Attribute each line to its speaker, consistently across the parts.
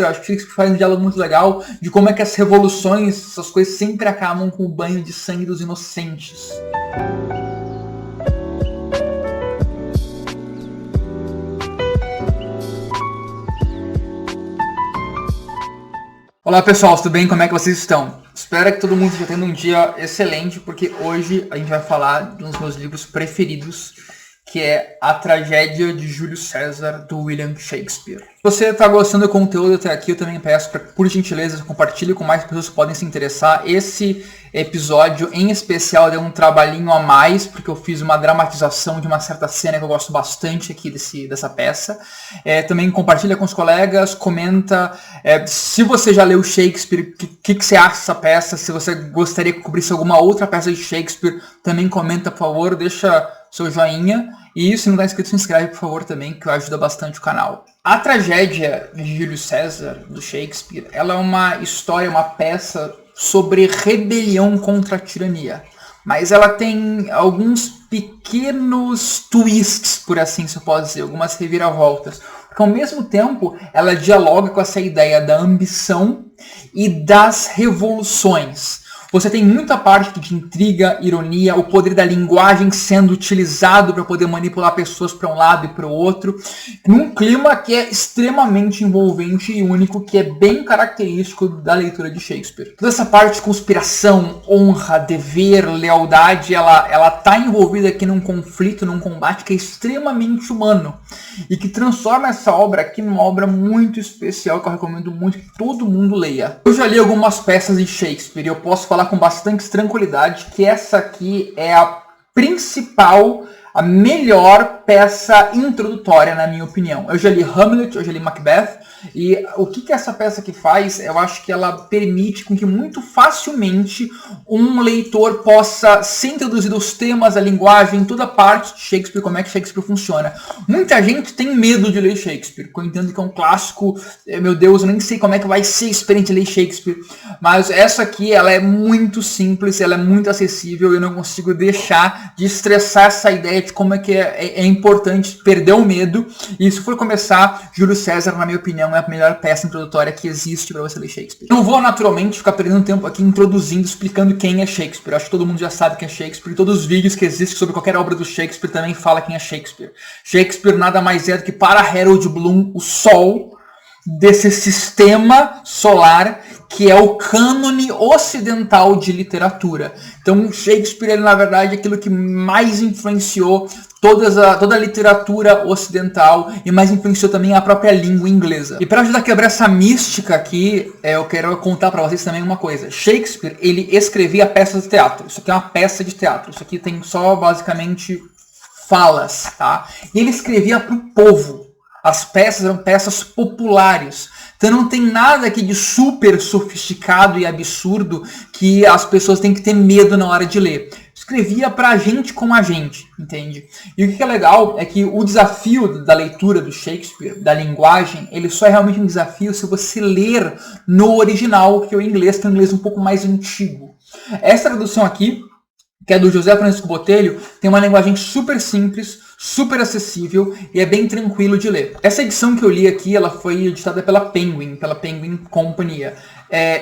Speaker 1: Eu acho que Shakespeare faz um diálogo muito legal de como é que as revoluções, essas coisas sempre acabam com o banho de sangue dos inocentes. Olá pessoal, tudo bem? Como é que vocês estão? Espero que todo mundo esteja tendo um dia excelente, porque hoje a gente vai falar de um dos meus livros preferidos, que é A Tragédia de Júlio César, do William Shakespeare. Se você está gostando do conteúdo até aqui, eu também peço para, por gentileza, compartilhe com mais pessoas que podem se interessar. Esse episódio, em especial, deu um trabalhinho a mais, porque eu fiz uma dramatização de uma certa cena que eu gosto bastante aqui dessa peça. Também compartilha com os colegas, comenta. Se você já leu Shakespeare, o que você acha dessa peça? Se você gostaria que eu cobrisse alguma outra peça de Shakespeare, também comenta, por favor, deixa seu joinha. E se não está inscrito, se inscreve, por favor, também, que ajuda bastante o canal. A Tragédia de Júlio César, do Shakespeare, ela é uma história, uma peça sobre rebelião contra a tirania. Mas ela tem alguns pequenos twists, por assim se pode dizer, algumas reviravoltas. Porque ao mesmo tempo, ela dialoga com essa ideia da ambição e das revoluções. Você tem muita parte de intriga, ironia, o poder da linguagem sendo utilizado para poder manipular pessoas para um lado e para o outro, num clima que é extremamente envolvente e único, que é bem característico da leitura de Shakespeare. Toda essa parte de conspiração, honra, dever, lealdade, ela está envolvida aqui num conflito, num combate que é extremamente humano e que transforma essa obra aqui numa obra muito especial que eu recomendo muito que todo mundo leia. Eu já li algumas peças de Shakespeare e eu posso falar com bastante tranquilidade que essa aqui é a principal, a melhor peça introdutória, na minha opinião. Eu já li Hamlet, eu já li Macbeth, e o que essa peça aqui faz, eu acho que ela permite com que muito facilmente um leitor possa ser introduzido os temas, a linguagem, toda a parte de Shakespeare, como é que Shakespeare funciona. Muita gente tem medo de ler Shakespeare, porque eu entendo que é um clássico, meu Deus, eu nem sei como é que vai ser experiente ler Shakespeare, mas essa aqui, ela é muito simples, ela é muito acessível, eu não consigo deixar de estressar essa ideia de como é que é importante perder o medo, e se for começar, Júlio César, na minha opinião, é a melhor peça introdutória que existe para você ler Shakespeare. Eu não vou naturalmente ficar perdendo tempo aqui introduzindo, explicando quem é Shakespeare. Eu acho que todo mundo já sabe quem é Shakespeare. E todos os vídeos que existem sobre qualquer obra do Shakespeare também fala quem é Shakespeare. Shakespeare nada mais é do que, para Harold Bloom, o sol desse sistema solar que é o cânone ocidental de literatura. Então Shakespeare, ele, na verdade, é aquilo que mais influenciou toda a literatura ocidental e mais influenciou também a própria língua inglesa. E para ajudar a quebrar essa mística aqui, eu quero contar para vocês também uma coisa. Shakespeare, ele escrevia peças de teatro. Isso aqui é uma peça de teatro. Isso aqui tem só, basicamente, falas, tá? E ele escrevia para o povo. As peças eram peças populares. Então não tem nada aqui de super sofisticado e absurdo que as pessoas têm que ter medo na hora de ler. Escrevia pra gente como a gente, entende? E o que é legal é que o desafio da leitura do Shakespeare, da linguagem, ele só é realmente um desafio se você ler no original, que é o inglês, que é um inglês um pouco mais antigo. Essa tradução aqui, que é do José Francisco Botelho, tem uma linguagem super simples, super acessível e é bem tranquilo de ler. Essa edição que eu li aqui, ela foi editada pela Penguin Companhia.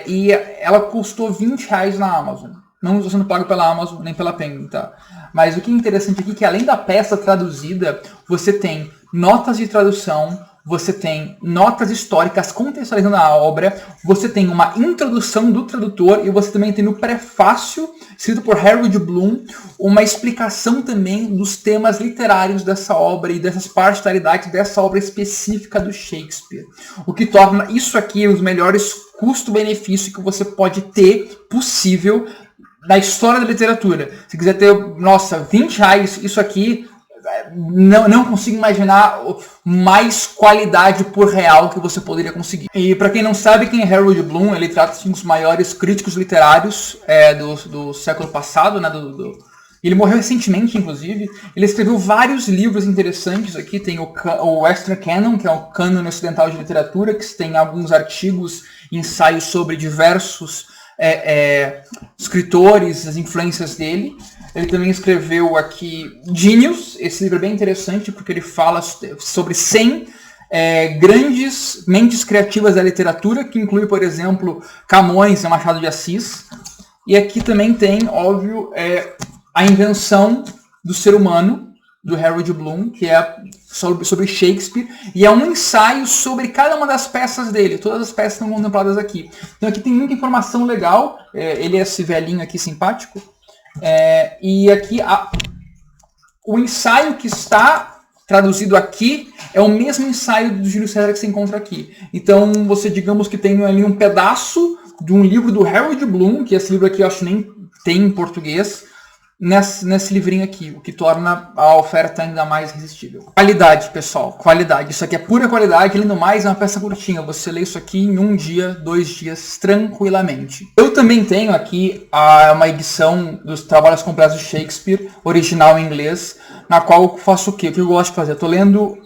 Speaker 1: E ela custou R$20 na Amazon. Não estou sendo pago pela Amazon nem pela Penguin, tá? Mas o que é interessante aqui é que além da peça traduzida, você tem notas de tradução, você tem notas históricas contextualizando a obra, você tem uma introdução do tradutor e você também tem no prefácio, escrito por Harold Bloom, uma explicação também dos temas literários dessa obra e dessas particularidades dessa obra específica do Shakespeare. O que torna isso aqui os melhores custo-benefício que você pode ter possível na história da literatura. Se quiser ter, nossa, R$20, isso aqui, não consigo imaginar mais qualidade por real que você poderia conseguir. E para quem não sabe quem é Harold Bloom, ele trata-se de um dos maiores críticos literários do século passado, né, ele morreu recentemente, inclusive. Ele escreveu vários livros interessantes aqui. Tem o Extra Canon, que é o cânone ocidental de literatura, que tem alguns artigos, ensaios sobre diversos escritores, as influências dele. Ele também escreveu aqui Genius. Esse livro é bem interessante porque ele fala sobre 100 grandes mentes criativas da literatura, que inclui, por exemplo, Camões e Machado de Assis. E aqui também tem, óbvio, a invenção do ser humano, do Harold Bloom, que é sobre Shakespeare, e é um ensaio sobre cada uma das peças dele. Todas as peças estão contempladas aqui. Então aqui tem muita informação legal. Ele é esse velhinho aqui simpático. E aqui o ensaio que está traduzido aqui é o mesmo ensaio do Júlio César que se encontra aqui. Então você, digamos que tem ali um pedaço de um livro do Harold Bloom, que esse livro aqui eu acho que nem tem em português, nesse livrinho aqui, o que torna a oferta ainda mais irresistível. Qualidade, pessoal, qualidade. Isso aqui é pura qualidade, além do mais é uma peça curtinha. Você lê isso aqui em 1 dia, 2 dias, tranquilamente. Eu também tenho aqui uma edição dos trabalhos completos de Shakespeare, original em inglês, na qual eu faço o quê? O que eu gosto de fazer? Eu tô lendo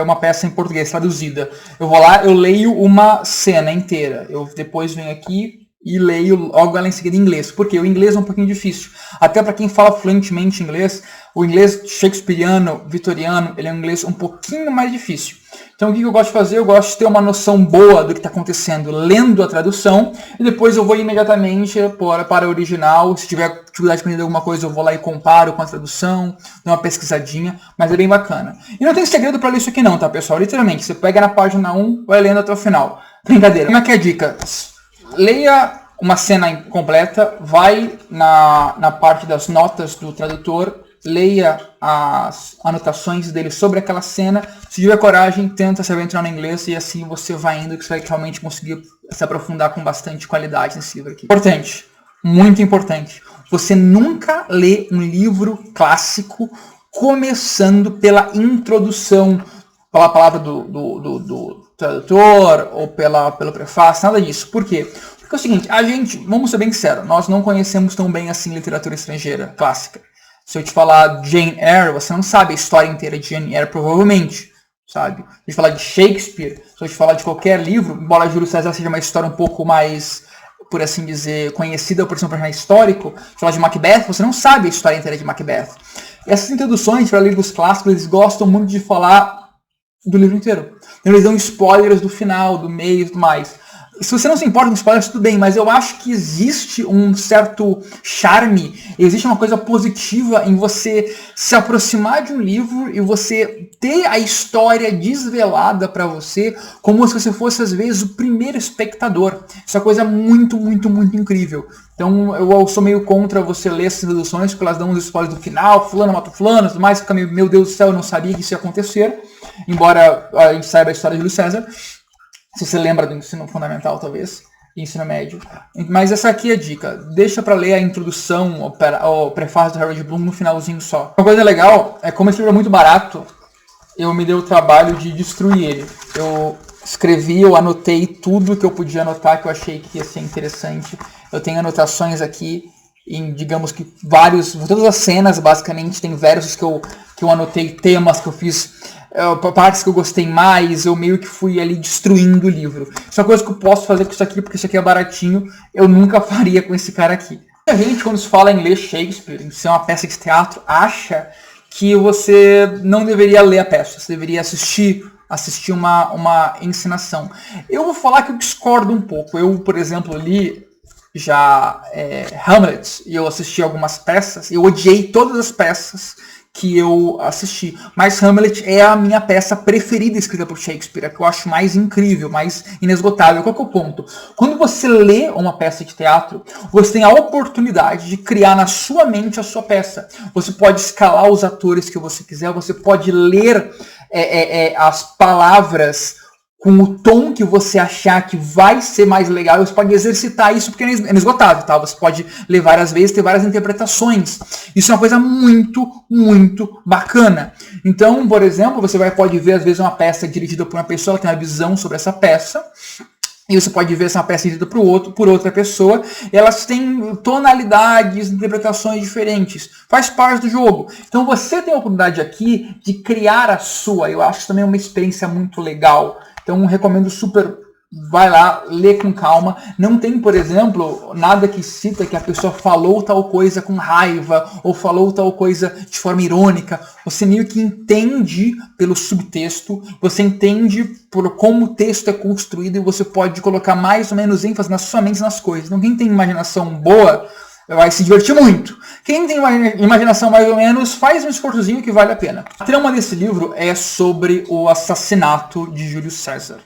Speaker 1: uma peça em português, traduzida. Eu vou lá, eu leio uma cena inteira. Eu depois venho aqui e leio logo ela em seguida em inglês. Porque o inglês é um pouquinho difícil. Até para quem fala fluentemente inglês, o inglês shakespeariano, vitoriano, ele é um inglês um pouquinho mais difícil. Então o que eu gosto de fazer? Eu gosto de ter uma noção boa do que está acontecendo lendo a tradução, e depois eu vou imediatamente para o original. Se tiver dificuldade de entender alguma coisa, eu vou lá e comparo com a tradução, dou uma pesquisadinha, mas é bem bacana. E não tem segredo para ler isso aqui não, tá, pessoal? Literalmente, você pega na página 1, vai lendo até o final. Brincadeira. Como é que é a dica? Leia uma cena completa, vai na parte das notas do tradutor, leia as anotações dele sobre aquela cena. Se tiver coragem, tenta se aventurar no inglês e assim você vai indo, que você vai realmente conseguir se aprofundar com bastante qualidade nesse livro aqui. Importante, muito importante. Você nunca lê um livro clássico começando pela introdução, pela palavra do tradutor ou pelo prefácio, nada disso. Por quê? Porque é o seguinte, a gente, vamos ser bem sinceros, nós não conhecemos tão bem assim literatura estrangeira clássica. Se eu te falar Jane Eyre, você não sabe a história inteira de Jane Eyre, provavelmente, sabe? Se eu te falar de Shakespeare, se eu te falar de qualquer livro, embora Júlio César seja uma história um pouco mais, por assim dizer, conhecida por ser um personagem histórico, se eu falar de Macbeth, você não sabe a história inteira de Macbeth. Essas introduções para livros clássicos, eles gostam muito de falar do livro inteiro. Então, eles dão spoilers do final, do meio e tudo mais. Se você não se importa com spoilers, tudo bem, mas eu acho que existe um certo charme, existe uma coisa positiva em você se aproximar de um livro e você ter a história desvelada para você, como se você fosse, às vezes, o primeiro espectador. Isso é uma coisa muito, muito, muito incrível. Então eu sou meio contra você ler essas introduções, porque elas dão uns spoilers do final, fulano mata fulano, tudo mais, fica meio, meu Deus do céu, eu não sabia que isso ia acontecer, embora a gente saiba a história de Júlio César. Se você lembra do ensino fundamental, talvez, e ensino médio. Mas essa aqui é a dica. Deixa para ler a introdução, o prefácio do Harold Bloom no finalzinho só. Uma coisa legal é como esse livro é muito barato, eu me dei o trabalho de destruir ele. Eu escrevi, eu anotei tudo que eu podia anotar, que eu achei que ia ser interessante. Eu tenho anotações aqui em, digamos que todas as cenas, basicamente, tem versos que eu anotei, temas que eu fiz, partes que eu gostei mais, eu meio que fui ali destruindo o livro. Isso é uma coisa que eu posso fazer com isso aqui, porque isso aqui é baratinho, eu nunca faria com esse cara aqui. A gente, quando se fala em ler Shakespeare, em ser uma peça de teatro, acha que você não deveria ler a peça, você deveria assistir uma encenação. Eu vou falar que eu discordo um pouco. Eu, por exemplo, li já Hamlet, e eu assisti algumas peças, eu odiei todas as peças que eu assisti, mas Hamlet é a minha peça preferida escrita por Shakespeare, a que eu acho mais incrível, mais inesgotável. Qual que é o ponto? Quando você lê uma peça de teatro, você tem a oportunidade de criar na sua mente a sua peça. Você pode escalar os atores que você quiser, você pode ler as palavras com o tom que você achar que vai ser mais legal, você pode exercitar isso porque é inesgotável, tá? Você pode ler várias vezes, ter várias interpretações. Isso é uma coisa muito, muito bacana. Então, por exemplo, você pode ver às vezes uma peça dirigida por uma pessoa, ela tem uma visão sobre essa peça, e você pode ver essa peça dirigida por outra pessoa, e elas têm tonalidades, interpretações diferentes. Faz parte do jogo. Então você tem a oportunidade aqui de criar a sua. Eu acho também uma experiência muito legal. Então recomendo super vai lá, lê com calma. Não tem, por exemplo, nada que cita que a pessoa falou tal coisa com raiva ou falou tal coisa de forma irônica. Você meio que entende pelo subtexto, você entende por como o texto é construído e você pode colocar mais ou menos ênfase na sua mente nas coisas. Então quem tem imaginação boa vai se divertir muito. Quem tem imaginação mais ou menos, faz um esforçozinho que vale a pena. A trama desse livro é sobre o assassinato de Júlio César.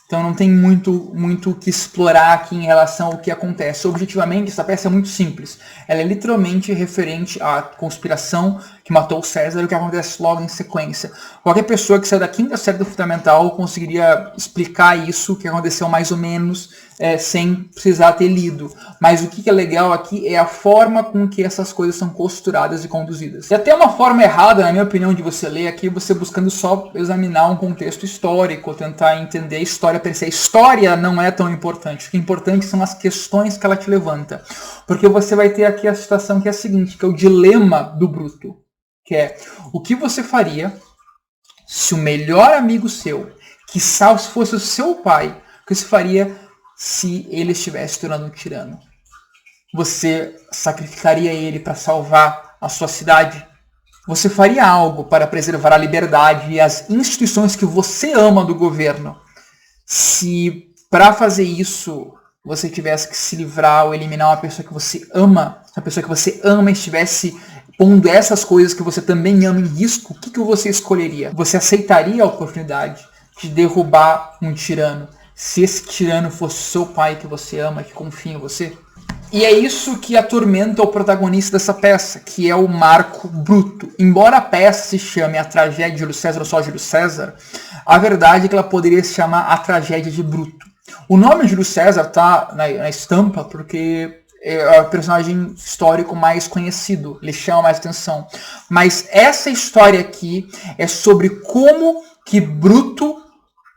Speaker 1: Então não tem muito o que explorar aqui em relação ao que acontece. Objetivamente, essa peça é muito simples. Ela é literalmente referente à conspiração que matou o César e o que acontece logo em sequência. Qualquer pessoa que saiu da quinta série do Fundamental conseguiria explicar isso, o que aconteceu mais ou menos, sem precisar ter lido. Mas o que é legal aqui é a forma com que essas coisas são costuradas e conduzidas. E até uma forma errada, na minha opinião, de você ler aqui, você buscando só examinar um contexto histórico, tentar entender a história per se. A história não é tão importante. O que é importante são as questões que ela te levanta. Porque você vai ter aqui a situação que é a seguinte, que é o dilema do Bruto. Que é, o que você faria se o melhor amigo seu, que se fosse o seu pai, o que você faria se ele estivesse se tornando um tirano? Você sacrificaria ele para salvar a sua cidade? Você faria algo para preservar a liberdade e as instituições que você ama do governo? Se para fazer isso você tivesse que se livrar ou eliminar uma pessoa que você ama, a pessoa que você ama estivesse pondo essas coisas que você também ama em risco, o que você escolheria? Você aceitaria a oportunidade de derrubar um tirano se esse tirano fosse seu pai que você ama, que confia em você? E é isso que atormenta o protagonista dessa peça, que é o Marco Bruto. Embora a peça se chame A Tragédia de Júlio César ou só Júlio César, a verdade é que ela poderia se chamar A Tragédia de Bruto. O nome Júlio César está na estampa porque é o personagem histórico mais conhecido, ele chama mais atenção. Mas essa história aqui é sobre como que Bruto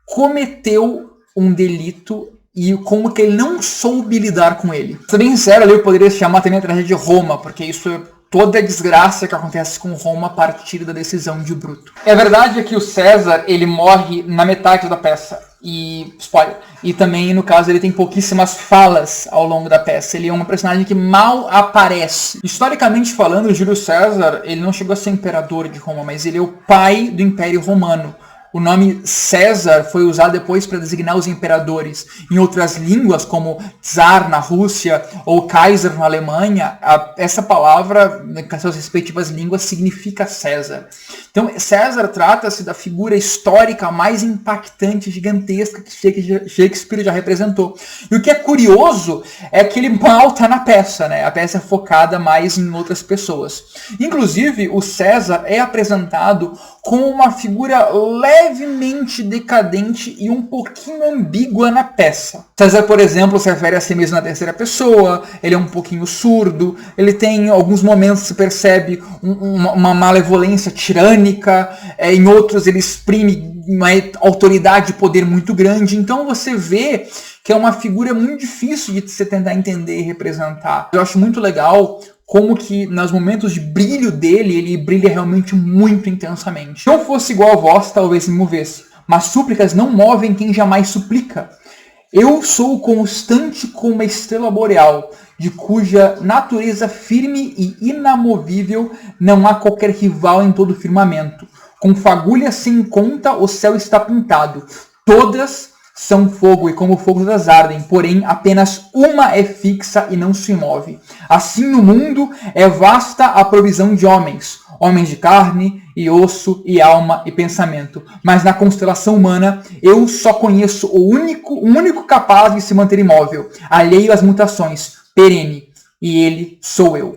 Speaker 1: cometeu um delito e como que ele não soube lidar com ele. Pra ser bem sincero, ali eu poderia chamar também a tragédia de Roma, porque isso é toda a desgraça que acontece com Roma a partir da decisão de Bruto. É verdade que o César, ele morre na metade da peça. E, spoiler, e também no caso ele tem pouquíssimas falas ao longo da peça. Ele é um personagem que mal aparece. Historicamente falando, Júlio César, ele não chegou a ser imperador de Roma, mas ele é o pai do Império Romano. O nome César foi usado depois para designar os imperadores. Em outras línguas, como Tsar na Rússia ou Kaiser na Alemanha, essa palavra, com suas respectivas línguas, significa César. Então, César trata-se da figura histórica mais impactante, gigantesca que Shakespeare já representou. E o que é curioso é que ele mal está na peça, né? A peça é focada mais em outras pessoas. Inclusive, o César é apresentado como uma figura levemente decadente e um pouquinho ambígua na peça. César, por exemplo, se refere a si mesmo na terceira pessoa, ele é um pouquinho surdo, ele tem alguns momentos que se percebe uma malevolência tirânica, em outros ele exprime uma autoridade e poder muito grande. Então você vê que é uma figura muito difícil de você tentar entender e representar. Eu acho muito legal como que nos momentos de brilho dele, ele brilha realmente muito intensamente. Se eu fosse igual a vós, talvez me movesse, mas súplicas não movem quem jamais suplica. Eu sou constante como uma estrela boreal, de cuja natureza firme e inamovível não há qualquer rival em todo o firmamento. Com fagulhas sem conta o céu está pintado. Todas são fogo e como fogo todas ardem, porém apenas uma é fixa e não se move. Assim no mundo é vasta a provisão de homens, homens de carne e osso e alma e pensamento. Mas na constelação humana eu só conheço o único capaz de se manter imóvel, alheio às mutações, perene, e ele sou eu.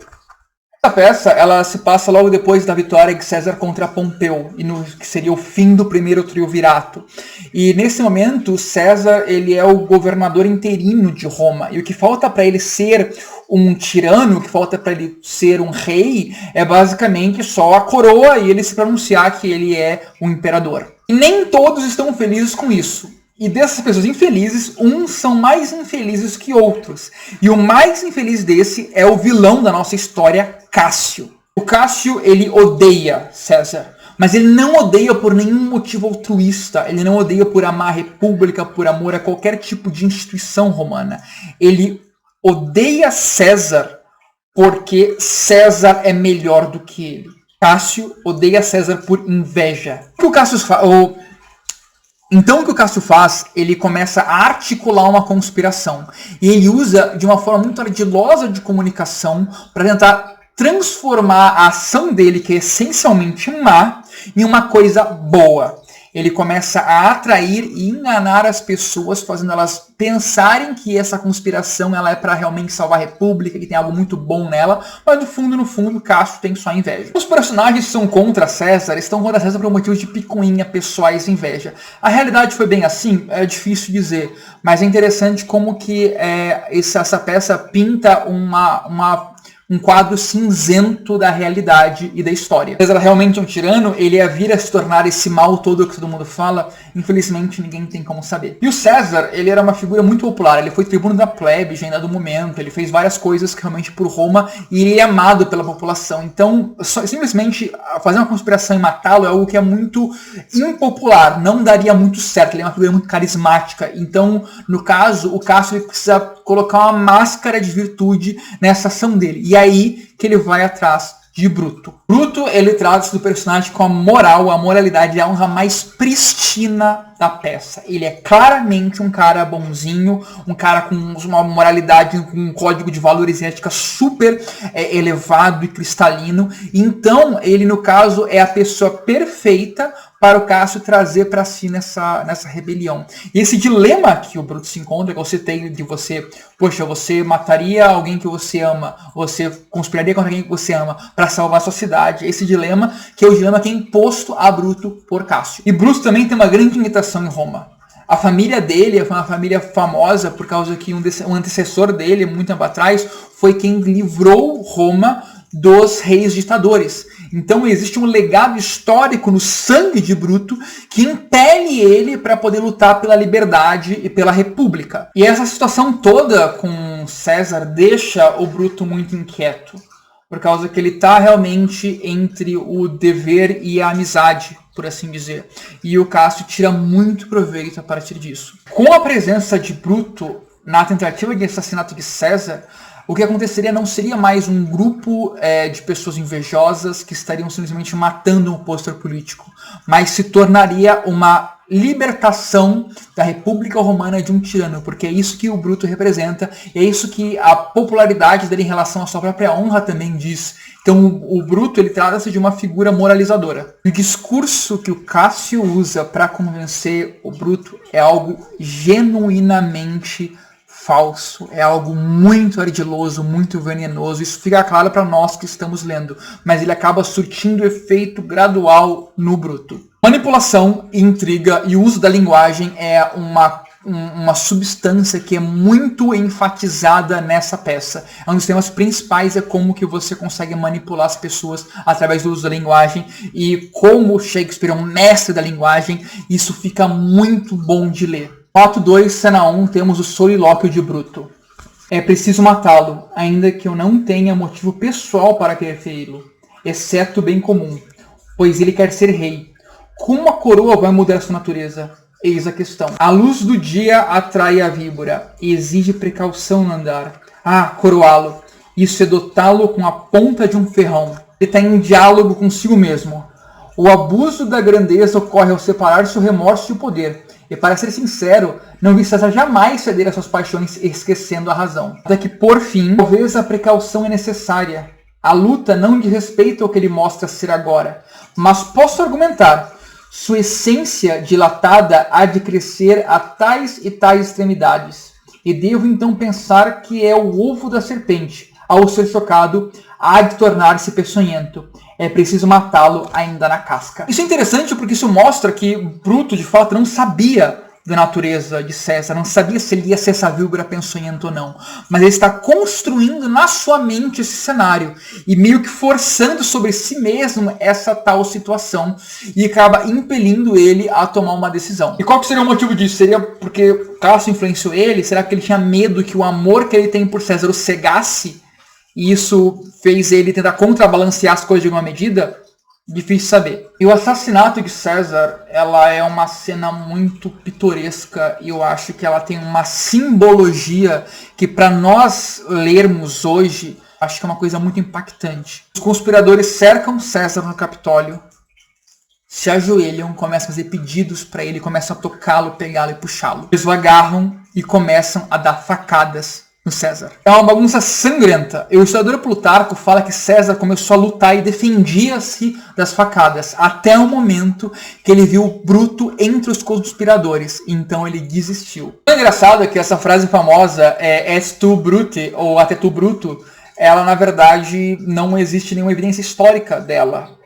Speaker 1: Essa peça ela se passa logo depois da vitória de César contra Pompeu, e no que seria o fim do primeiro triunvirato. E nesse momento, César ele é o governador interino de Roma. E o que falta para ele ser um tirano, o que falta para ele ser um rei, é basicamente só a coroa e ele se pronunciar que ele é um imperador. E nem todos estão felizes com isso. E dessas pessoas infelizes, uns são mais infelizes que outros. E o mais infeliz desse é o vilão da nossa história, Cássio. O Cássio, ele odeia César. Mas ele não odeia por nenhum motivo altruísta, ele não odeia por amar a república, por amor a qualquer tipo de instituição romana. Ele odeia César porque César é melhor do que ele. Cássio odeia César por inveja. Então o que o Cássio faz, ele começa a articular uma conspiração. E ele usa de uma forma muito ardilosa de comunicação para tentar transformar a ação dele, que é essencialmente má, em uma coisa boa. Ele começa a atrair e enganar as pessoas, fazendo elas pensarem que essa conspiração ela é para realmente salvar a república, que tem algo muito bom nela, mas no fundo, Cássio tem só inveja. Os personagens que são contra César estão contra César por motivos de picuinha, pessoais e inveja. A realidade foi bem assim? É difícil dizer, mas é interessante como que essa peça pinta um quadro cinzento da realidade e da história. César realmente é um tirano, ele ia vir a se tornar esse mal todo que todo mundo fala, infelizmente ninguém tem como saber. E o César, ele era uma figura muito popular, ele foi tribuno da plebe já em dado momento, ele fez várias coisas que realmente por Roma e ele é amado pela população. Então, simplesmente fazer uma conspiração e matá-lo é algo que é muito impopular, não daria muito certo, ele é uma figura muito carismática. Então, no caso, o Cássio ele precisa colocar uma máscara de virtude nessa ação dele. E aí que ele vai atrás de Bruto. Bruto, ele trata-se do personagem com a moral, a moralidade e a honra mais prístina da peça. Ele é claramente um cara bonzinho, um cara com uma moralidade, com um código de valores e ética super elevado e cristalino. Então, ele, no caso, é a pessoa perfeita para o Cássio trazer para si nessa rebelião. E esse dilema que o Bruto se encontra, que eu citei de você mataria alguém que você ama, você conspiraria contra alguém que você ama para salvar a sua cidade, esse dilema, que é o dilema que é imposto a Bruto por Cássio. E Bruto também tem uma grande limitação em Roma. A família dele foi uma família famosa por causa que um antecessor dele, muito tempo atrás, foi quem livrou Roma dos reis ditadores. Então existe um legado histórico no sangue de Bruto que impele ele para poder lutar pela liberdade e pela república. E essa situação toda com César deixa o Bruto muito inquieto, por causa que ele está realmente entre o dever e a amizade, por assim dizer. E o Cássio tira muito proveito a partir disso. Com a presença de Bruto na tentativa de assassinato de César, o que aconteceria não seria mais um grupo de pessoas invejosas que estariam simplesmente matando um opositor político, mas se tornaria uma libertação da República Romana de um tirano, porque é isso que o Bruto representa, e é isso que a popularidade dele em relação à sua própria honra também diz. Então o Bruto ele trata-se de uma figura moralizadora. O discurso que o Cássio usa para convencer o Bruto é algo genuinamente falso, é algo muito ardiloso, muito venenoso. Isso fica claro para nós que estamos lendo, mas ele acaba surtindo efeito gradual no Bruto. Manipulação, intriga e uso da linguagem é uma substância que é muito enfatizada nessa peça. Um dos temas principais é como que você consegue manipular as pessoas através do uso da linguagem, e como Shakespeare é um mestre da linguagem, isso fica muito bom de ler. No ato 2, cena 1, temos o solilóquio de Bruto. É preciso matá-lo, ainda que eu não tenha motivo pessoal para querer feri-lo, exceto o bem comum, pois ele quer ser rei. Como a coroa vai mudar sua natureza? Eis a questão. A luz do dia atrai a víbora e exige precaução no andar. Coroá-lo. Isso é dotá-lo com a ponta de um ferrão. Ele está em diálogo consigo mesmo. O abuso da grandeza ocorre ao separar-se o remorso e o poder. E para ser sincero, não vi César jamais ceder às suas paixões esquecendo a razão. Até que, por fim, talvez a precaução é necessária. A luta não diz respeito ao que ele mostra ser agora. Mas posso argumentar, sua essência dilatada há de crescer a tais e tais extremidades. E devo então pensar que é o ovo da serpente. Ao ser chocado, há de tornar-se peçonhento. É preciso matá-lo ainda na casca. Isso é interessante porque isso mostra que Bruto, de fato, não sabia da natureza de César, não sabia se ele ia ser essa víbora peçonhenta ou não. Mas ele está construindo na sua mente esse cenário e meio que forçando sobre si mesmo essa tal situação, e acaba impelindo ele a tomar uma decisão. E qual que seria o motivo disso? Seria porque Cássio influenciou ele? Será que ele tinha medo que o amor que ele tem por César o cegasse? E isso fez ele tentar contrabalancear as coisas de uma medida? Difícil saber. E o assassinato de César, ela é uma cena muito pitoresca e eu acho que ela tem uma simbologia que para nós lermos hoje, acho que é uma coisa muito impactante. Os conspiradores cercam César no Capitólio, se ajoelham, começam a fazer pedidos para ele, começam a tocá-lo, pegá-lo e puxá-lo. Eles o agarram e começam a dar facadas no César. É uma bagunça sangrenta. E o historiador Plutarco fala que César começou a lutar e defendia-se das facadas, até o momento que ele viu Bruto entre os conspiradores. Então ele desistiu. O engraçado é que essa frase famosa, "Es tu Brute", ou "Até tu Bruto", ela na verdade não existe nenhuma evidência histórica dela.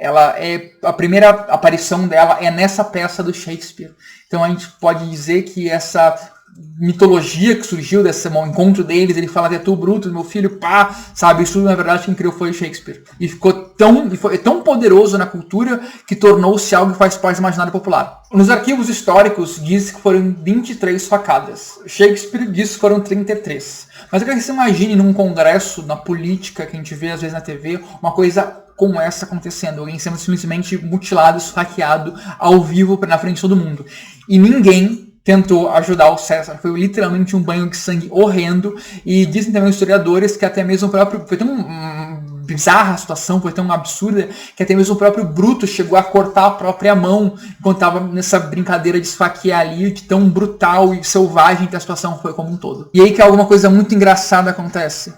Speaker 1: A primeira aparição dela é nessa peça do Shakespeare. Então a gente pode dizer que essa mitologia que surgiu desse encontro deles, ele fala, "Até tu, Bruto, meu filho, pá", sabe? Isso na verdade quem criou foi Shakespeare. E foi tão poderoso na cultura que tornou-se algo que faz parte do imaginário popular. Nos arquivos históricos diz que foram 23 facadas. Shakespeare diz que foram 33. Mas eu quero que você imagine num congresso, na política que a gente vê às vezes na TV, uma coisa como essa acontecendo. Alguém sendo simplesmente mutilado, esfaqueado ao vivo na frente de todo mundo. E ninguém tentou ajudar o César. Foi literalmente um banho de sangue horrendo. E dizem também os historiadores que até mesmo o próprio... Foi tão bizarra a situação, foi tão absurda, que até mesmo o próprio Bruto chegou a cortar a própria mão enquanto estava nessa brincadeira de esfaquear ali, de tão brutal e selvagem que a situação foi como um todo. E aí que alguma coisa muito engraçada acontece.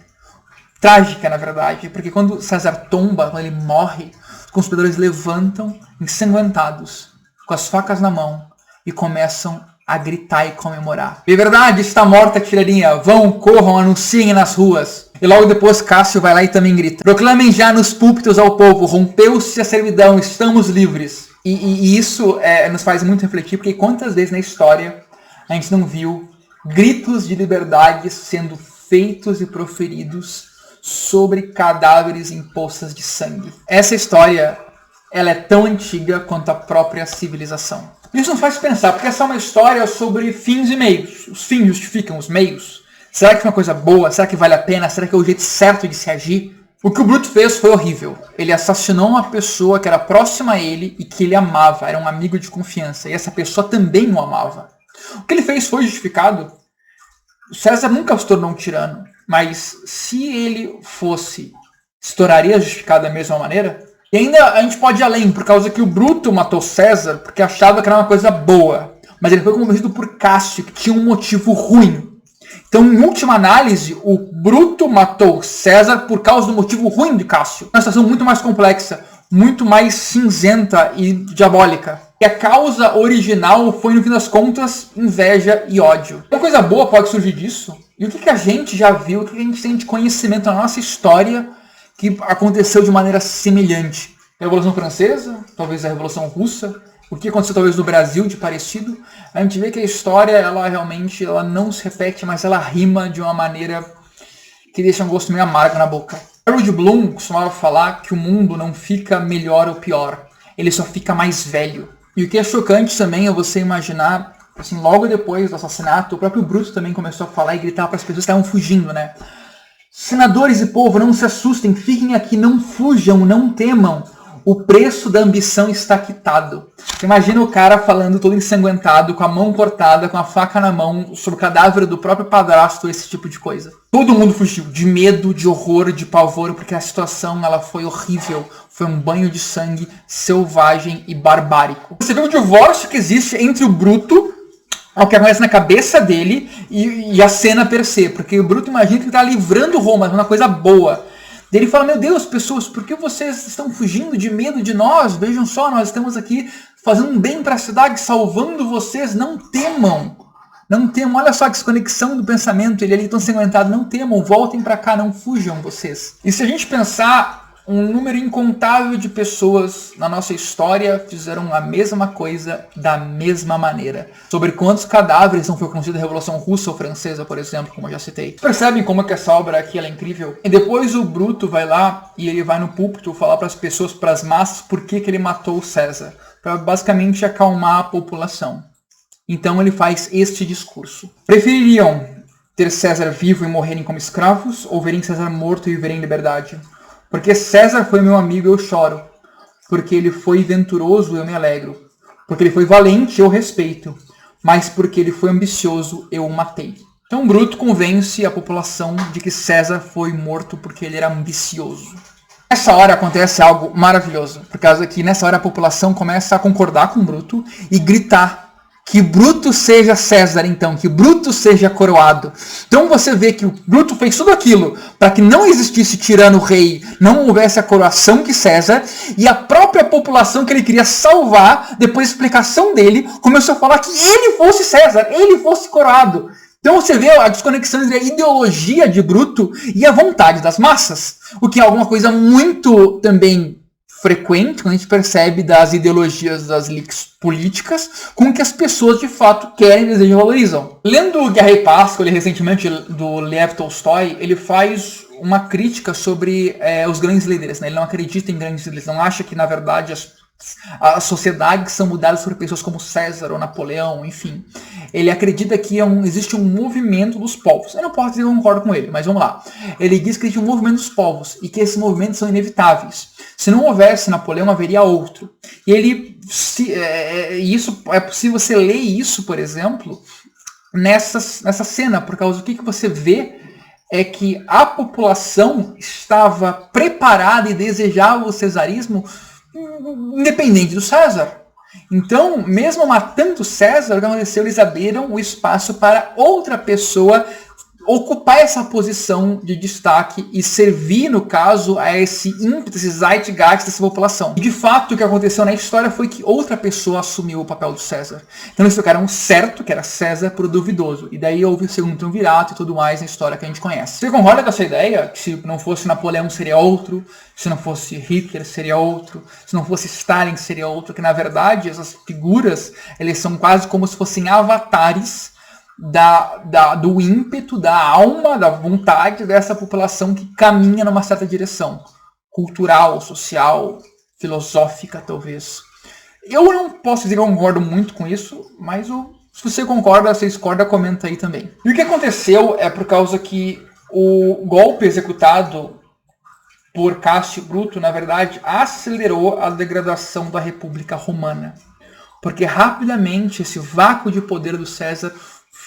Speaker 1: Trágica, na verdade, porque quando César tomba, quando ele morre, os conspiradores levantam ensanguentados, com as facas na mão, e começam a gritar e comemorar. De verdade, está morta a tiraninha. Vão, corram, anunciem nas ruas. E logo depois Cássio vai lá e também grita. Proclamem já nos púlpitos ao povo, rompeu-se a servidão, estamos livres. E isso nos faz muito refletir, porque quantas vezes na história a gente não viu gritos de liberdade sendo feitos e proferidos sobre cadáveres em poças de sangue. Essa história, ela é tão antiga quanto a própria civilização. Isso nos faz pensar, porque essa é uma história sobre fins e meios. Os fins justificam os meios. Será que foi uma coisa boa? Será que vale a pena? Será que é o jeito certo de se agir? O que o Bruto fez foi horrível. Ele assassinou uma pessoa que era próxima a ele e que ele amava, era um amigo de confiança. E essa pessoa também o amava. O que ele fez foi justificado. César nunca se tornou um tirano. Mas se ele fosse, se tornaria justificado da mesma maneira? E ainda a gente pode ir além, por causa que o Bruto matou César porque achava que era uma coisa boa. Mas ele foi convencido por Cássio, que tinha um motivo ruim. Então, em última análise, o Bruto matou César por causa do motivo ruim de Cássio. Uma situação muito mais complexa, muito mais cinzenta e diabólica. E a causa original foi, no fim das contas, inveja e ódio. Uma coisa boa pode surgir disso? E o que a gente já viu, o que a gente tem de conhecimento na nossa história que aconteceu de maneira semelhante? A Revolução Francesa, talvez a Revolução Russa, o que aconteceu talvez no Brasil de parecido. A gente vê que a história, ela realmente não se repete, mas ela rima de uma maneira que deixa um gosto meio amargo na boca. Harold Bloom costumava falar que o mundo não fica melhor ou pior, ele só fica mais velho. E o que é chocante também é você imaginar, assim, logo depois do assassinato, o próprio Bruto também começou a falar e gritar para as pessoas que estavam fugindo, né? Senadores e povo, não se assustem, fiquem aqui, não fujam, não temam. O preço da ambição está quitado. Imagina o cara falando todo ensanguentado, com a mão cortada, com a faca na mão, sobre o cadáver do próprio padrasto, esse tipo de coisa. Todo mundo fugiu, de medo, de horror, de pavor, porque a situação ela foi horrível. Foi um banho de sangue selvagem e barbárico. Você vê o divórcio que existe entre o Bruto, ao que acontece na cabeça dele, e a cena per se. Porque o Bruto imagina que ele está livrando Roma, uma coisa boa. Ele fala, meu Deus, pessoas, por que vocês estão fugindo de medo de nós? Vejam só, nós estamos aqui fazendo um bem para a cidade, salvando vocês, não temam. Não temam, olha só a desconexão do pensamento, ele ali tão ensanguentado, não temam, voltem para cá, não fujam vocês. E se a gente pensar, um número incontável de pessoas na nossa história fizeram a mesma coisa da mesma maneira. Sobre quantos cadáveres não foi construída a Revolução Russa ou Francesa, por exemplo, como eu já citei. Percebem como é que essa obra aqui ela é incrível? E depois o Bruto vai lá e ele vai no púlpito falar para as pessoas, para as massas, por que ele matou o César. Para basicamente acalmar a população. Então ele faz este discurso. Prefeririam ter César vivo e morrerem como escravos, ou verem César morto e viverem em liberdade? Porque César foi meu amigo e eu choro. Porque ele foi venturoso, eu me alegro. Porque ele foi valente, eu respeito. Mas porque ele foi ambicioso, eu o matei. Então Bruto convence a população de que César foi morto porque ele era ambicioso. Nessa hora acontece algo maravilhoso, por causa que nessa hora a população começa a concordar com Bruto e gritar que Bruto seja César, então, que Bruto seja coroado. Então você vê que o Bruto fez tudo aquilo para que não existisse tirano rei, não houvesse a coroação de César, e a própria população que ele queria salvar, depois da explicação dele, começou a falar que ele fosse César, ele fosse coroado. Então você vê a desconexão entre a ideologia de Bruto e a vontade das massas, o que é alguma coisa muito também frequente quando a gente percebe das ideologias das elites políticas com que as pessoas de fato querem, desejam e valorizam. Lendo Guerra e Paz, recentemente do Lev Tolstói, ele faz uma crítica sobre os grandes líderes, né? Ele não acredita em grandes líderes, não acha que na verdade as sociedades são mudadas por pessoas como César ou Napoleão, enfim. Ele acredita que existe um movimento dos povos. Eu não posso dizer que eu concordo com ele, mas vamos lá. Ele diz que existe um movimento dos povos e que esses movimentos são inevitáveis. Se não houvesse Napoleão, haveria outro. E ele, isso é possível você ler isso, por exemplo, nessa cena, por causa do que você vê é que a população estava preparada e desejava o cesarismo independente do César. Então, mesmo matando César, o que aconteceu? Eles abriram o espaço para outra pessoa ocupar essa posição de destaque e servir, no caso, a esse ímpeto, esse zeitgeist dessa população. E, de fato, o que aconteceu na história foi que outra pessoa assumiu o papel do César. Então, eles trocaram o certo, que era César, por o duvidoso. E daí houve o segundo triunvirato e tudo mais na história que a gente conhece. Você concorda com essa ideia? Que se não fosse Napoleão, seria outro. Se não fosse Hitler, seria outro. Se não fosse Stalin, seria outro. Que, na verdade, essas figuras, eles são quase como se fossem avatares do ímpeto, da alma, da vontade dessa população que caminha numa certa direção cultural, social, filosófica, talvez. Eu não posso dizer que eu concordo muito com isso, mas se você concorda, se discorda, comenta aí também. E o que aconteceu é por causa que o golpe executado por Cássio Bruto, na verdade, acelerou a degradação da República Romana. Porque rapidamente esse vácuo de poder do César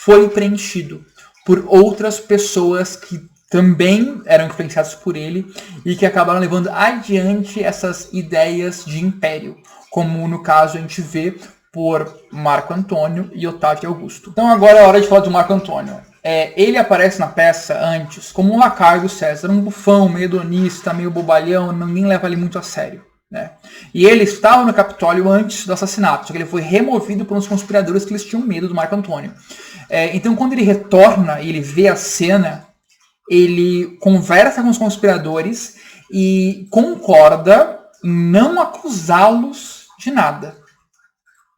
Speaker 1: foi preenchido por outras pessoas que também eram influenciadas por ele e que acabaram levando adiante essas ideias de império, como no caso a gente vê por Marco Antônio e Otávio Augusto. Então agora é hora de falar do Marco Antônio. Ele aparece na peça antes como um lacaio do César, um bufão, meio hedonista, meio bobalhão, ninguém leva ele muito a sério. Né? E ele estava no Capitólio antes do assassinato, só que ele foi removido por uns conspiradores que eles tinham medo do Marco Antônio. Então quando ele retorna e ele vê a cena, ele conversa com os conspiradores e concorda em não acusá-los de nada.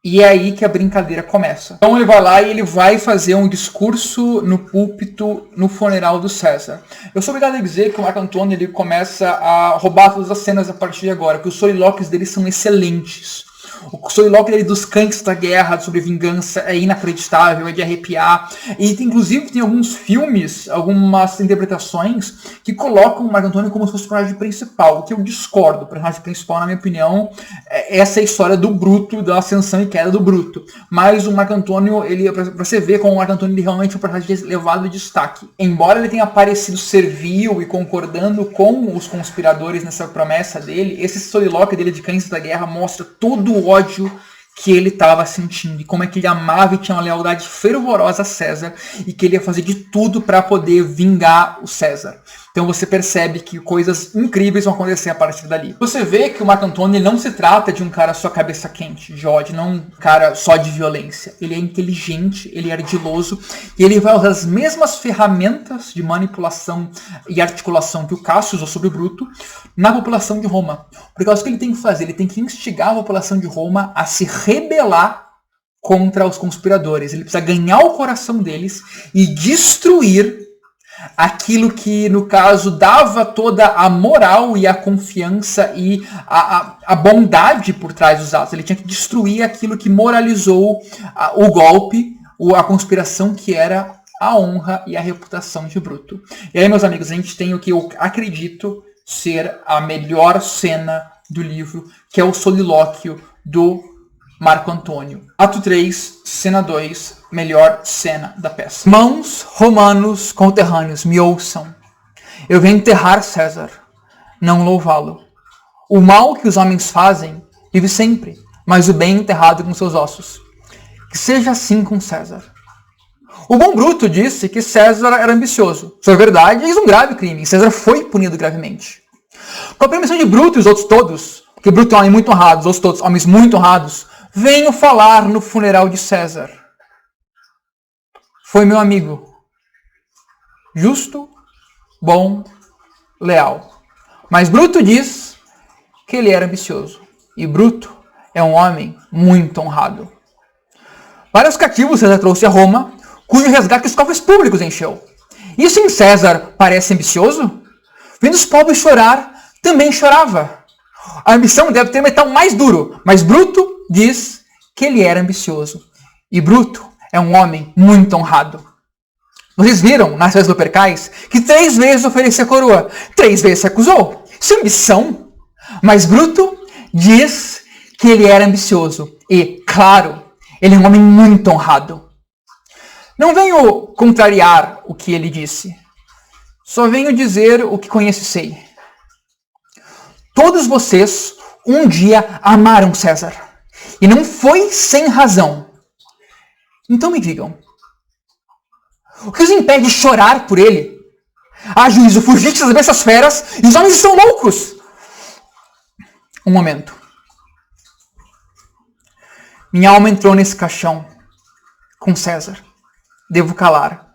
Speaker 1: E é aí que a brincadeira começa. Então ele vai lá e ele vai fazer um discurso no púlpito no funeral do César. Eu sou obrigado a dizer que o Marco Antônio ele começa a roubar todas as cenas a partir de agora, que os solilóquios dele são excelentes. O solilóquio dele dos cães da guerra, sobre vingança, é inacreditável, é de arrepiar. E inclusive tem alguns filmes, algumas interpretações que colocam o Marco Antônio como se fosse o personagem principal, o que eu discordo. O personagem principal, na minha opinião, é essa história do Bruto, da ascensão e queda do Bruto. Mas o Marco Antônio, pra você ver como o Marco Antônio ele realmente é um personagem de elevado destaque. Embora ele tenha aparecido servil e concordando com os conspiradores nessa promessa dele, esse solilóquio dele de cães da guerra mostra todo o ódio que ele estava sentindo e como é que ele amava e tinha uma lealdade fervorosa a César e que ele ia fazer de tudo para poder vingar o César. Então você percebe que coisas incríveis vão acontecer a partir dali. Você vê que o Marco Antônio não se trata de um cara só cabeça quente, de ódio, não um cara só de violência. Ele é inteligente, ele é ardiloso e ele vai usar as mesmas ferramentas de manipulação e articulação que o Cássio usou sobre o Bruto na população de Roma. Porque é o que ele tem que fazer, ele tem que instigar a população de Roma a se rebelar contra os conspiradores. Ele precisa ganhar o coração deles e destruir aquilo que, no caso, dava toda a moral e a confiança e a bondade por trás dos atos. Ele tinha que destruir aquilo que moralizou o golpe, a conspiração, que era a honra e a reputação de Bruto. E aí, meus amigos, a gente tem o que eu acredito ser a melhor cena do livro, que é o solilóquio do Marco Antônio. Ato 3, cena 2, melhor cena da peça. Irmãos romanos conterrâneos, me ouçam. Eu venho enterrar César, não louvá-lo. O mal que os homens fazem vive sempre, mas o bem enterrado com seus ossos. Que seja assim com César. O bom Bruto disse que César era ambicioso. Isso é verdade, eis um grave crime. César foi punido gravemente. Com a permissão de Bruto e os outros todos, porque Bruto é um homem muito honrado, os outros todos homens muito honrados, venho falar no funeral de César. Foi meu amigo. Justo, bom, leal. Mas Bruto diz que ele era ambicioso. E Bruto é um homem muito honrado. Vários cativos César trouxe a Roma, cujo resgate os cofres públicos encheu. Isso em César parece ambicioso? Vendo os pobres chorar, também chorava. A ambição deve ter metal mais duro, mas Bruto diz que ele era ambicioso. E Bruto é um homem muito honrado. Vocês viram, nas festas do Percais, que 3 vezes ofereceu a coroa, 3 vezes se acusou. Isso é ambição. Mas Bruto diz que ele era ambicioso. E, claro, ele é um homem muito honrado. Não venho contrariar o que ele disse. Só venho dizer o que conheço e sei. Todos vocês um dia amaram César. E não foi sem razão. Então me digam. O que os impede de chorar por ele? Há juízo, fugir dessas feras e os homens estão loucos. Um momento. Minha alma entrou nesse caixão com César. Devo calar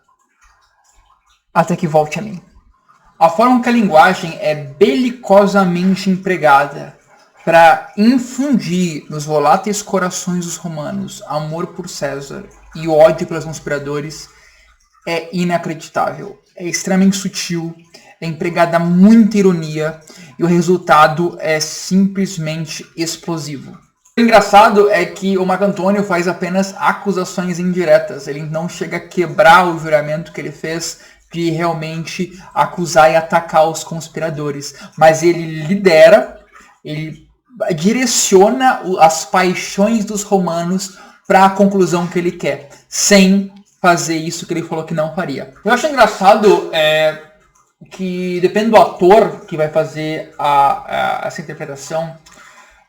Speaker 1: até que volte a mim. A forma que a linguagem é belicosamente empregada para infundir nos voláteis corações dos romanos amor por César e ódio pelos conspiradores é inacreditável. É extremamente sutil, é empregada muita ironia e o resultado é simplesmente explosivo. O engraçado é que o Marco Antônio faz apenas acusações indiretas. Ele não chega a quebrar o juramento que ele fez de realmente acusar e atacar os conspiradores. Mas ele lidera, ele direciona as paixões dos romanos para a conclusão que ele quer, sem fazer isso que ele falou que não faria. Eu acho engraçado que depende do ator que vai fazer essa interpretação,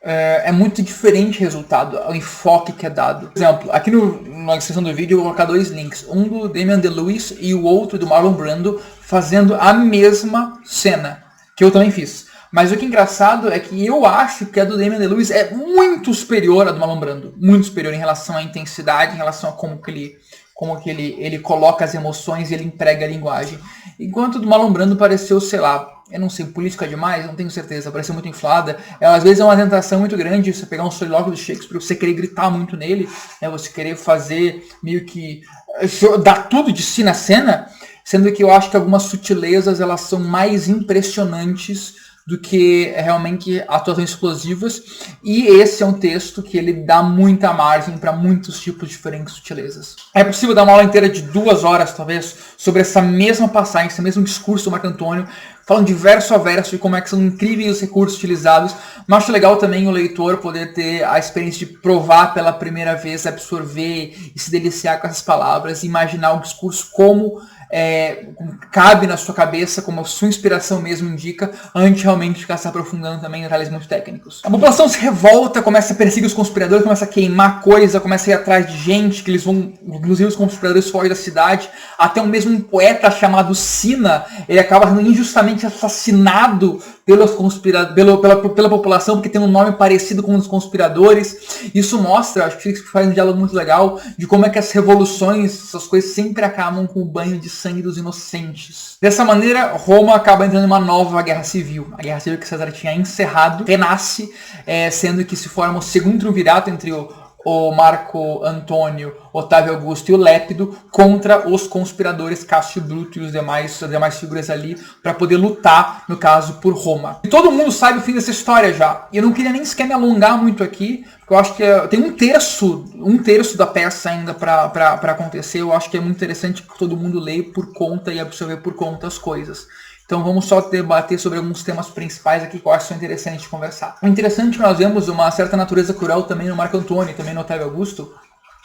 Speaker 1: é muito diferente o resultado, o enfoque que é dado. Por exemplo, aqui na descrição do vídeo eu vou colocar 2 links, um do Damian DeLuise e o outro do Marlon Brando fazendo a mesma cena, que eu também fiz. Mas o que é engraçado é que eu acho que a do Damian DeLuise é muito superior à do Marlon Brando, muito superior em relação à intensidade, em relação a como que ele coloca as emoções e ele emprega a linguagem. Enquanto do Marlon Brando pareceu, sei lá, eu não sei, política demais, não tenho certeza, pareceu muito inflada. Às vezes é uma tentação muito grande você pegar um solilóquio do Shakespeare, você querer gritar muito nele, né, você querer fazer meio que dar tudo de si na cena, sendo que eu acho que algumas sutilezas elas são mais impressionantes do que realmente atuações explosivas, e esse é um texto que ele dá muita margem para muitos tipos de diferentes sutilezas. É possível dar uma aula inteira de 2 horas, talvez, sobre essa mesma passagem, esse mesmo discurso do Marco Antônio, falando de verso a verso de como é que são incríveis os recursos utilizados, mas acho legal também o leitor poder ter a experiência de provar pela primeira vez, absorver e se deliciar com essas palavras, e imaginar o discurso como cabe na sua cabeça, como a sua inspiração mesmo indica, antes de realmente ficar se aprofundando também em detalhes muito técnicos. A população se revolta, começa a perseguir os conspiradores, começa a queimar coisa, começa a ir atrás de gente, que eles vão, inclusive os conspiradores fogem da cidade, até um mesmo um poeta chamado Sina, ele acaba sendo injustamente assassinado pela população, porque tem um nome parecido com um dos conspiradores. Isso mostra, acho que faz um diálogo muito legal, de como é que as revoluções, essas coisas sempre acabam com o banho de sangue dos inocentes. Dessa maneira, Roma acaba entrando em uma nova guerra civil. A guerra civil que César tinha encerrado renasce, sendo que se forma o segundo triunvirato entre o Marco Antônio, Otávio Augusto e o Lépido contra os conspiradores Cássio Bruto e as demais figuras ali para poder lutar, no caso, por Roma. E todo mundo sabe o fim dessa história já. E eu não queria nem sequer me alongar muito aqui, porque eu acho que tem um terço da peça ainda para acontecer. Eu acho que é muito interessante que todo mundo leia por conta e absorver por conta as coisas. Então vamos só debater sobre alguns temas principais aqui que eu acho que são interessantes de conversar. O interessante é que nós vemos uma certa natureza cruel também no Marco Antônio, também no Otávio Augusto,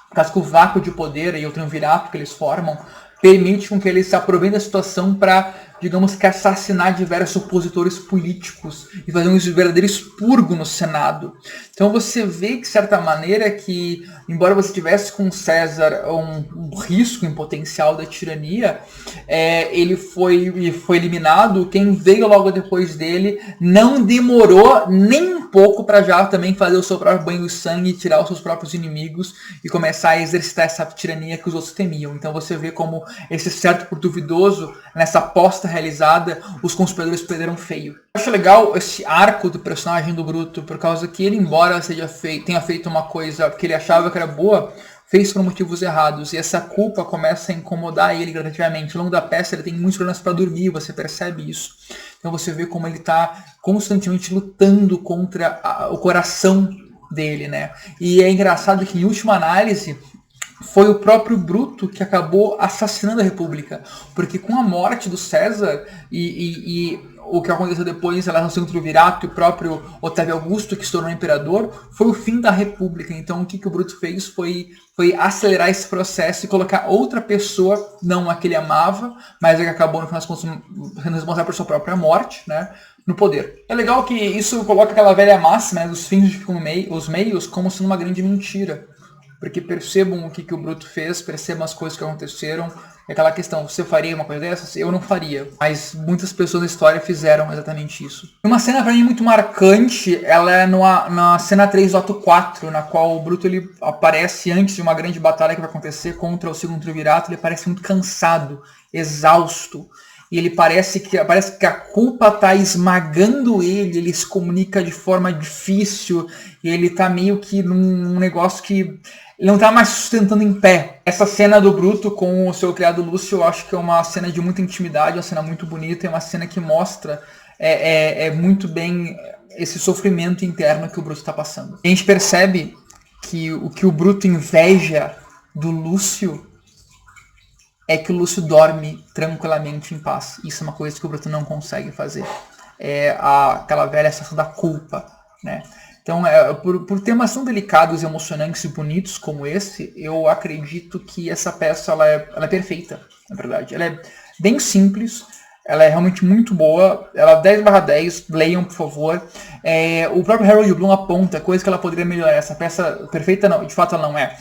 Speaker 1: por causa que o vácuo de poder e o triunvirato que eles formam permite com que eles se aproveitem da situação para, digamos que, assassinar diversos opositores políticos e fazer um verdadeiro expurgo no Senado. Então você vê, de certa maneira, que, embora você tivesse com César um risco em potencial da tirania, ele foi eliminado. Quem veio logo depois dele não demorou nem um pouco para já também fazer o seu próprio banho de sangue, tirar os seus próprios inimigos e começar a exercitar essa tirania que os outros temiam. Então você vê como esse certo por duvidoso, nessa aposta realizada, os conspiradores perderam feio. Eu acho legal esse arco do personagem do Bruto, por causa que ele, embora tenha feito uma coisa que ele achava que era boa, fez por motivos errados, e essa culpa começa a incomodar ele gradativamente. Ao longo da peça ele tem muitos problemas para dormir, você percebe isso. Então você vê como ele está constantemente lutando contra o coração dele, né? E é engraçado que, em última análise, foi o próprio Bruto que acabou assassinando a República, porque com a morte do César e o que aconteceu depois em relação ao Triunvirato e o próprio Otávio Augusto, que se tornou imperador, foi o fim da República. Então o que o Bruto fez foi acelerar esse processo e colocar outra pessoa, não a que ele amava, mas a que acabou no final das contas sendo responsável por sua própria morte, né, no poder. É legal que isso coloca aquela velha máxima, né, dos fins justificam os meios, como sendo uma grande mentira. Porque percebam o que o Bruto fez, percebam as coisas que aconteceram. É aquela questão, você faria uma coisa dessas? Eu não faria. Mas muitas pessoas na história fizeram exatamente isso. Uma cena pra mim muito marcante, ela é na cena 3 do ato 4, na qual o Bruto ele aparece antes de uma grande batalha que vai acontecer contra o segundo triunvirato. Ele parece muito cansado, exausto. E ele parece que a culpa está esmagando ele se comunica de forma difícil, e ele está meio que num negócio que ele não está mais sustentando em pé. Essa cena do Bruto com o seu criado Lúcio, eu acho que é uma cena de muita intimidade, uma cena muito bonita, é uma cena que mostra muito bem esse sofrimento interno que o Bruto está passando. A gente percebe que o que o Bruto inveja do Lúcio é que o Lúcio dorme tranquilamente em paz. Isso é uma coisa que o Bruto não consegue fazer. É aquela velha sensação da culpa, né? Então, por temas tão delicados, emocionantes e bonitos como esse, eu acredito que essa peça ela é perfeita, na verdade. Ela é bem simples, ela é realmente muito boa. Ela é 10/10, leiam, por favor. O próprio Harold Bloom aponta coisa que ela poderia melhorar. Essa peça perfeita, não, de fato, ela não é.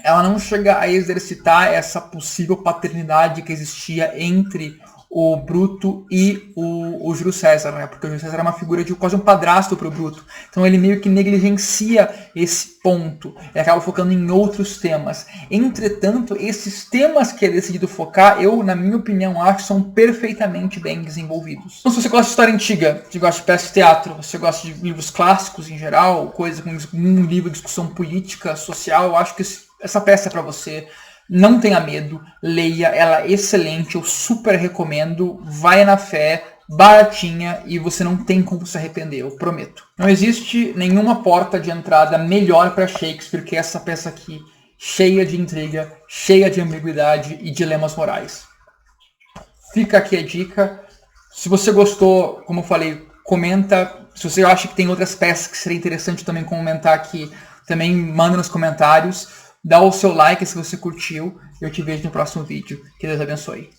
Speaker 1: Ela não chega a exercitar essa possível paternidade que existia entre o Bruto e o Júlio César, né? Porque o Júlio César era uma figura de quase um padrasto para o Bruto. Então ele meio que negligencia esse ponto e acaba focando em outros temas. Entretanto, esses temas que é decidido focar, eu, na minha opinião, acho que são perfeitamente bem desenvolvidos. Então, se você gosta de história antiga, se gosta de peça de teatro, você gosta de livros clássicos em geral, coisa com um livro de discussão política, social, eu acho que essa peça é para você. Não tenha medo, leia, ela é excelente, eu super recomendo, vai na fé, baratinha e você não tem como se arrepender, eu prometo. Não existe nenhuma porta de entrada melhor para Shakespeare que essa peça aqui, cheia de intriga, cheia de ambiguidade e dilemas morais. Fica aqui a dica, se você gostou, como eu falei, comenta, se você acha que tem outras peças que seria interessante também comentar aqui, também manda nos comentários. Dá o seu like se você curtiu. Eu te vejo no próximo vídeo. Que Deus abençoe.